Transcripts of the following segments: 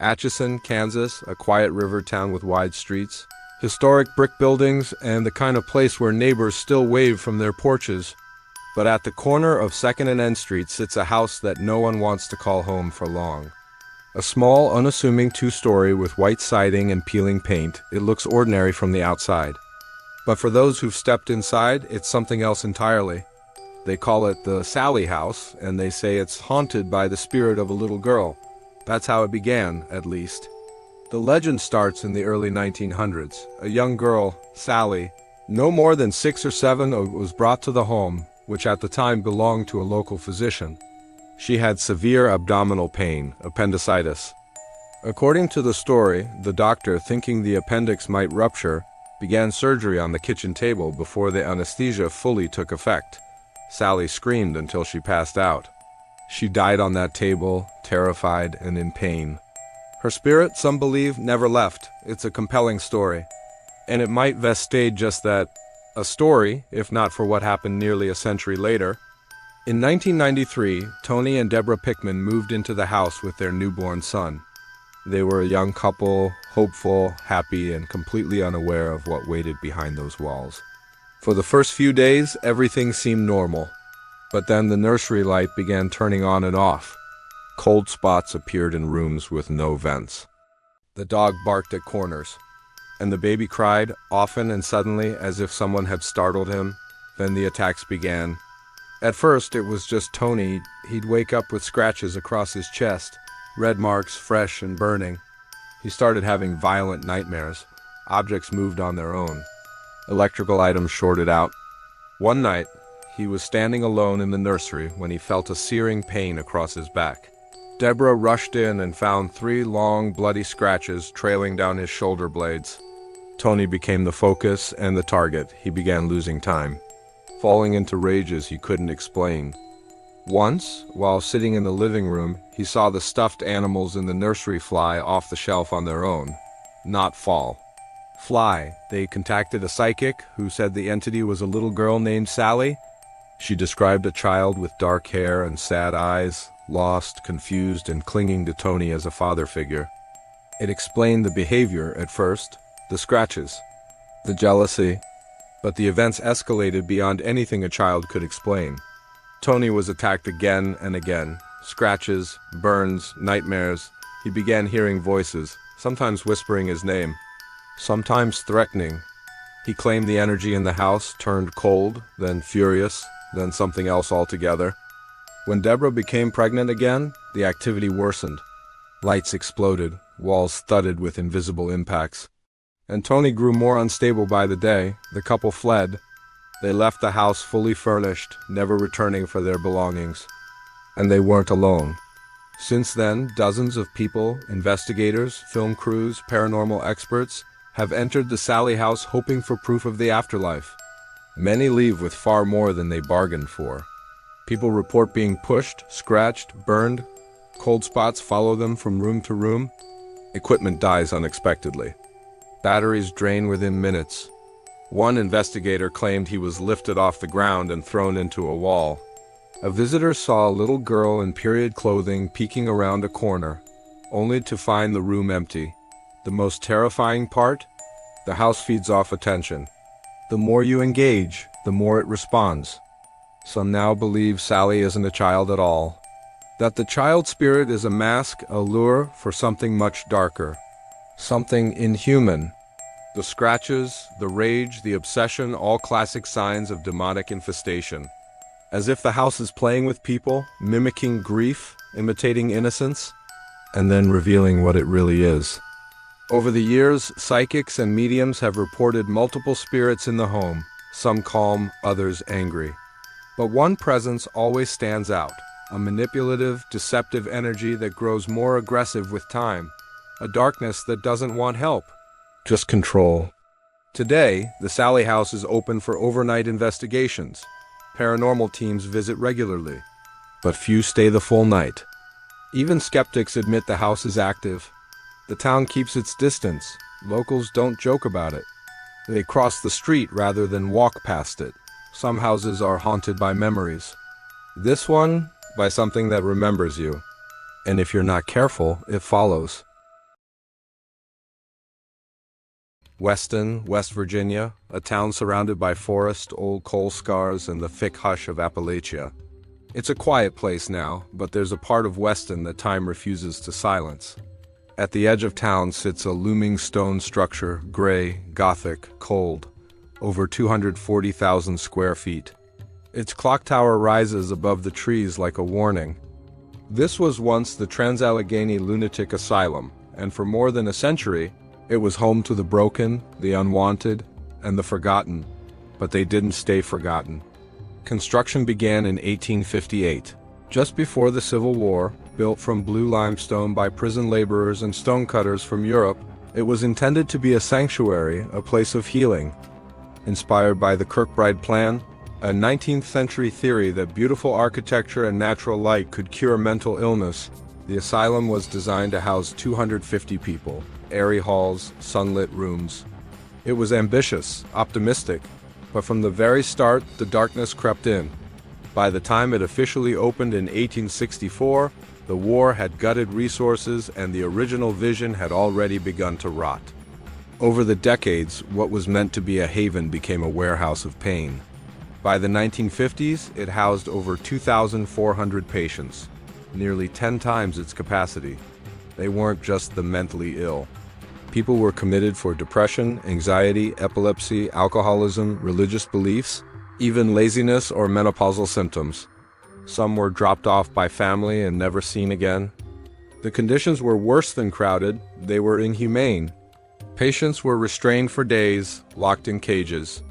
Atchison, Kansas, a quiet river town with wide streets, historic brick buildings, and the kind of place where neighbors still wave from their porches. But at the corner of 2nd and N Street sits a house that no one wants to call home for long. A small, unassuming two-story with white siding and peeling paint. It looks ordinary from the outside. But for those who've stepped inside, it's something else entirely. They call it the Sallie house, and they say it's haunted by the spirit of a little girl. That's how it began, at least. The legend starts in the early 1900s. A young girl, Sallie, no more than 6 or 7, was brought to the home, which at the time belonged to a local physician. She had severe abdominal pain, appendicitis. According to the story, the doctor, thinking the appendix might rupture, began surgery on the kitchen table before the anesthesia fully took effect. Sallie screamed until she passed out. She died on that table, terrified and in pain. Her spirit, some believe, never left. It's a compelling story. And it might have stayed just that, a story, if not for what happened nearly a century later. In 1993, Tony and Deborah Pickman moved into the house with their newborn son. They were a young couple, hopeful, happy, and completely unaware of what waited behind those walls. For the first few days, everything seemed normal. But then the nursery light began turning on and off. Cold spots appeared in rooms with no vents. The dog barked at corners, and the baby cried, often and suddenly, as if someone had startled him. Then the attacks began. At first, it was just Tony. He'd wake up with scratches across his chest, red marks, fresh and burning. He started having violent nightmares. Objects moved on their own. Electrical items shorted out. One night, he was standing alone in the nursery when he felt a searing pain across his back. Deborah rushed in and found 3 long, bloody scratches trailing down his shoulder blades. Tony became the focus and the target. He began losing time, falling into rages he couldn't explain. Once, while sitting in the living room, he saw the stuffed animals in the nursery fly off the shelf on their own, not fall. Fly. They contacted a psychic who said the entity was a little girl named Sallie. She described a child with dark hair and sad eyes, lost, confused, and clinging to Tony as a father figure. It explained the behavior at first, the scratches, the jealousy, but the events escalated beyond anything a child could explain. Tony was attacked again and again. Scratches, burns, nightmares. He began hearing voices, sometimes whispering his name, sometimes threatening. He claimed the energy in the house turned cold, then furious, then something else altogether. When Deborah became pregnant again, the activity worsened. Lights exploded, walls thudded with invisible impacts. And Tony grew more unstable by the day. The couple fled. They left the house fully furnished, never returning for their belongings. And they weren't alone. Since then, dozens of people, investigators, film crews, paranormal experts, have entered the Sallie house hoping for proof of the afterlife. Many leave with far more than they bargained for. People report being pushed, scratched, burned. Cold spots follow them from room to room. Equipment dies unexpectedly. Batteries drain within minutes. One investigator claimed he was lifted off the ground and thrown into a wall. A visitor saw a little girl in period clothing peeking around a corner, only to find the room empty. The most terrifying part? The house feeds off attention. The more you engage, the more it responds. Some now believe Sallie isn't a child at all. That the child spirit is a mask, a lure for something much darker. Something inhuman. The scratches, the rage, the obsession, all classic signs of demonic infestation. As if the house is playing with people, mimicking grief, imitating innocence, and then revealing what it really is. Over the years, psychics and mediums have reported multiple spirits in the home, some calm, others angry. But one presence always stands out, a manipulative, deceptive energy that grows more aggressive with time, a darkness that doesn't want help, just control. Today, the Sallie house is open for overnight investigations. Paranormal teams visit regularly, but few stay the full night. Even skeptics admit the house is active. The town keeps its distance. Locals don't joke about it. They cross the street rather than walk past it. Some houses are haunted by memories. This one, by something that remembers you. And if you're not careful, it follows. Weston, West Virginia, a town surrounded by forest, old coal scars, and the thick hush of Appalachia. It's a quiet place now, but there's a part of Weston that time refuses to silence. At the edge of town sits a looming stone structure, gray, gothic, cold, over 240,000 square feet. Its clock tower rises above the trees like a warning. This was once the Trans-Allegheny lunatic asylum, and for more than a century, it was home to the broken, the unwanted, and the forgotten, but they didn't stay forgotten. Construction began in 1858, just before the Civil War. Built from blue limestone by prison laborers and stonecutters from Europe, it was intended to be a sanctuary, a place of healing. Inspired by the Kirkbride Plan, a 19th century theory that beautiful architecture and natural light could cure mental illness, the asylum was designed to house 250 people. Airy halls, sunlit rooms. It was ambitious, optimistic, but from the very start, the darkness crept in. By the time it officially opened in 1864, the war had gutted resources and the original vision had already begun to rot. Over the decades, what was meant to be a haven became a warehouse of pain. By the 1950s, it housed over 2,400 patients, nearly 10 times its capacity. They weren't just the mentally ill. People were committed for depression, anxiety, epilepsy, alcoholism, religious beliefs, even laziness or menopausal symptoms. Some were dropped off by family and never seen again. The conditions were worse than crowded, they were inhumane. Patients were restrained for days, locked in cages,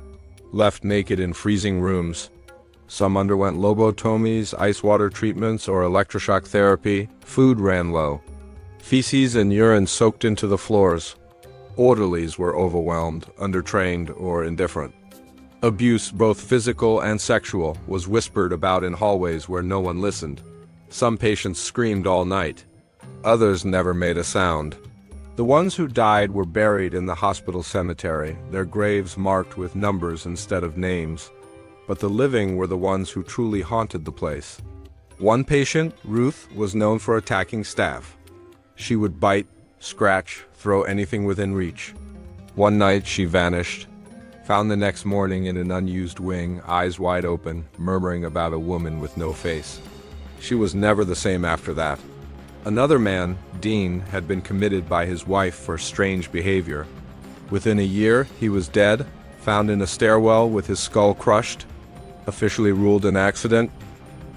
left naked in freezing rooms. Some underwent lobotomies, ice water treatments, or electroshock therapy. Food ran low. Feces and urine soaked into the floors. Orderlies were overwhelmed, undertrained, or indifferent. Abuse, both physical and sexual, was whispered about in hallways where no one listened. Some patients screamed all night. Others never made a sound. The ones who died were buried in the hospital cemetery, their graves marked with numbers instead of names. But the living were the ones who truly haunted the place. One patient, Ruth, was known for attacking staff. She would bite, scratch, throw anything within reach. One night she vanished, found the next morning in an unused wing, eyes wide open, murmuring about a woman with no face. She was never the same after that. Another man, Dean, had been committed by his wife for strange behavior. Within a year, he was dead, found in a stairwell with his skull crushed, officially ruled an accident.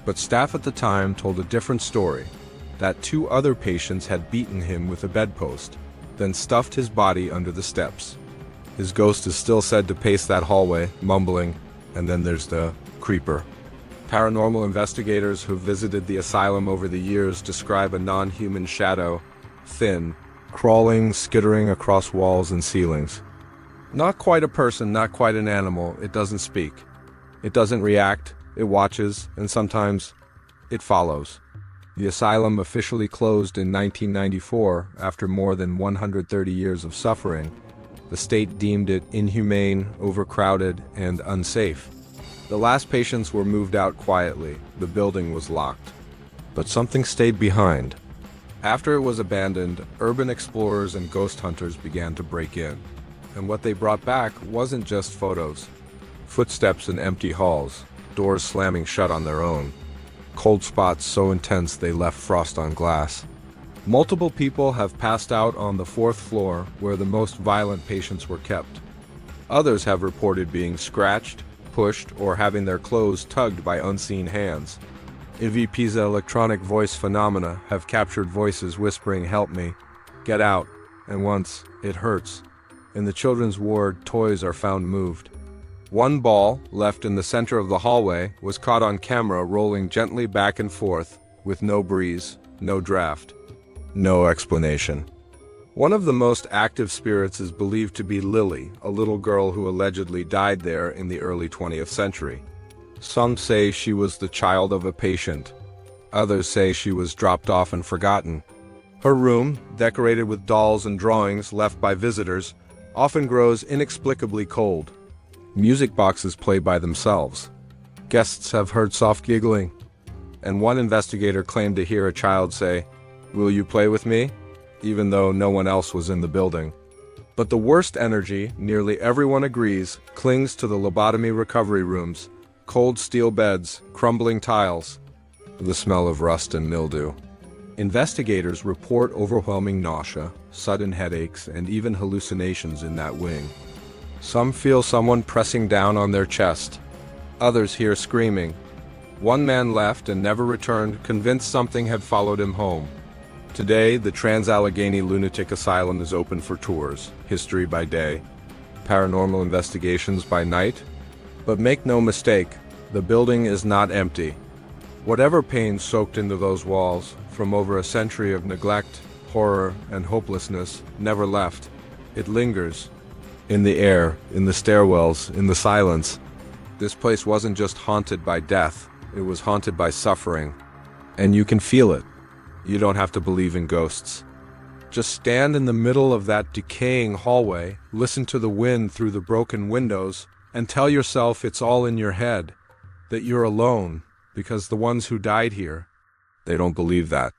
But staff at the time told a different story. That 2 other patients had beaten him with a bedpost, then stuffed his body under the steps. His ghost is still said to pace that hallway, mumbling, and then there's the creeper. Paranormal investigators who visited the asylum over the years describe a non-human shadow, thin, crawling, skittering across walls and ceilings. Not quite a person, not quite an animal, it doesn't speak. It doesn't react, it watches, and sometimes it follows. The asylum officially closed in 1994 after more than 130 years of suffering. The state deemed it inhumane, overcrowded, and unsafe. The last patients were moved out quietly. The building was locked. But something stayed behind. After it was abandoned, urban explorers and ghost hunters began to break in. And what they brought back wasn't just photos. Footsteps in empty halls, doors slamming shut on their own. Cold spots so intense they left frost on glass. Multiple people have passed out on the 4th floor where the most violent patients were kept. Others have reported being scratched, pushed, or having their clothes tugged by unseen hands. EVP's electronic voice phenomena have captured voices whispering, "Help me, get out," and once, "It hurts." In the children's ward, toys are found moved. One ball, left in the center of the hallway, was caught on camera rolling gently back and forth, with no breeze, no draft, no explanation. One of the most active spirits is believed to be Lily, a little girl who allegedly died there in the early 20th century. Some say she was the child of a patient. Others say she was dropped off and forgotten. Her room, decorated with dolls and drawings left by visitors, often grows inexplicably cold. Music boxes play by themselves. Guests have heard soft giggling. And one investigator claimed to hear a child say, "Will you play with me?" even though no one else was in the building. But the worst energy, nearly everyone agrees, clings to the lobotomy recovery rooms. Cold steel beds, crumbling tiles, the smell of rust and mildew. Investigators report overwhelming nausea, sudden headaches, and even hallucinations in that wing. Some feel someone pressing down on their chest. Others hear screaming. One man left and never returned, convinced something had followed him home. Today, the Trans-Allegheny Lunatic Asylum is open for tours, history by day, paranormal investigations by night. But make no mistake, the building is not empty. Whatever pain soaked into those walls, from over a century of neglect, horror, and hopelessness, never left. It lingers. In the air, in the stairwells, in the silence. This place wasn't just haunted by death, it was haunted by suffering. And you can feel it. You don't have to believe in ghosts. Just stand in the middle of that decaying hallway, listen to the wind through the broken windows, and tell yourself it's all in your head, that you're alone, because the ones who died here, they don't believe that.